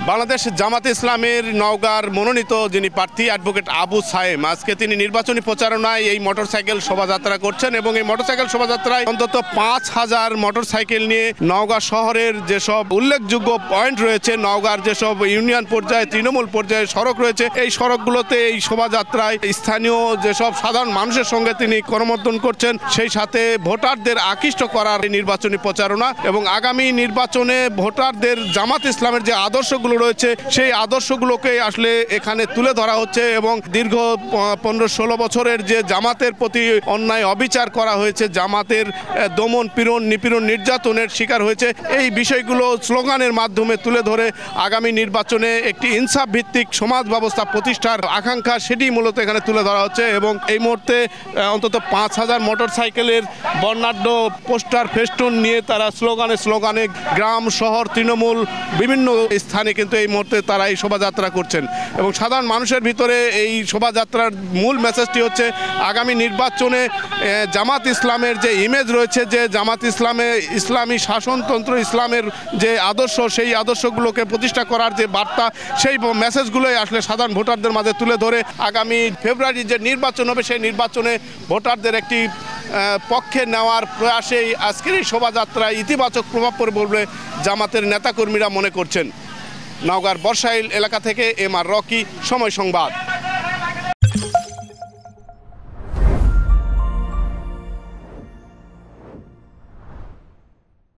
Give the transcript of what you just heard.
বাংলাদেশ জামাতে ইসলামের নওগাঁর মনোনীত যিনি প্রার্থী অ্যাডভোকেট আবু সায়েম আজকে তিনি নির্বাচনী প্রচারণায় এই মোটরসাইকেল শোভাযাত্রা করছেন এবং এই মোটরসাইকেল শোভাযাত্রায় অন্তত ৫,০০০ মোটরসাইকেল নিয়ে নওগাঁ শহরের যেসব উল্লেখযোগ্য পয়েন্ট রয়েছে, নওগাঁর যেসব ইউনিয়ন পর্যায়ে তৃণমূল পর্যায়ে সড়ক রয়েছে, এই সড়কগুলোতে এই শোভাযাত্রায় স্থানীয় যেসব সাধারণ মানুষের সঙ্গে তিনি করমর্দন করছেন, সেই সাথে ভোটারদের আকৃষ্ট করার নির্বাচনী প্রচারণা এবং আগামী নির্বাচনে ভোটারদের জামাত ইসলামের যে আদর্শগুলো রয়েছে সেই আদর্শগুলোকে আসলে এখানে তুলে ধরা হচ্ছে এবং দীর্ঘ ১৫-১৬ বছরের যে জামাতের প্রতি অন্যায় অবিচার করা হয়েছে, জামাতের দমন পীড়ন নিপীড়ন নির্যাতনের শিকার হয়েছে, এই বিষয়গুলো স্লোগানের মাধ্যমে তুলে ধরে আগামী নির্বাচনে একটি ইনসাফ ভিত্তিক সমাজ ব্যবস্থা প্রতিষ্ঠার আকাঙ্ক্ষা সেটি মূলত এখানে তুলে ধরা হচ্ছে এবং এই মুহূর্তে অন্তত ৫,০০০ মোটরসাইকেলের বর্ণাঢ্য পোস্টার ফেস্টুন নিয়ে তারা স্লোগানে গ্রাম শহর তৃণমূল বিভিন্ন স্থানে কিন্তু এই মুহূর্তে তারা এই শোভাযাত্রা করছেন এবং সাধারণ মানুষের ভিতরে এই শোভাযাত্রার মূল মেসেজটি হচ্ছে আগামী নির্বাচনে জামাত ইসলামের যে ইমেজ রয়েছে, যে জামাত ইসলামী শাসনতন্ত্র ইসলামের যে আদর্শ, সেই আদর্শগুলোকে প্রতিষ্ঠা করার যে বার্তা, সেই মেসেজগুলোই আসলে সাধারণ ভোটারদের মাঝে তুলে ধরে আগামী ফেব্রুয়ারি যে নির্বাচন হবে সেই নির্বাচনে ভোটারদের একটি পক্ষে নেওয়ার প্রয়াসেই আজকের এই শোভাযাত্রায় ইতিবাচক প্রভাব পড়বে বলে জামাতের নেতাকর্মীরা মনে করছেন। নওগাঁর বর্ষাইল এলাকা থেকে এম আর রকি, সময় সংবাদ।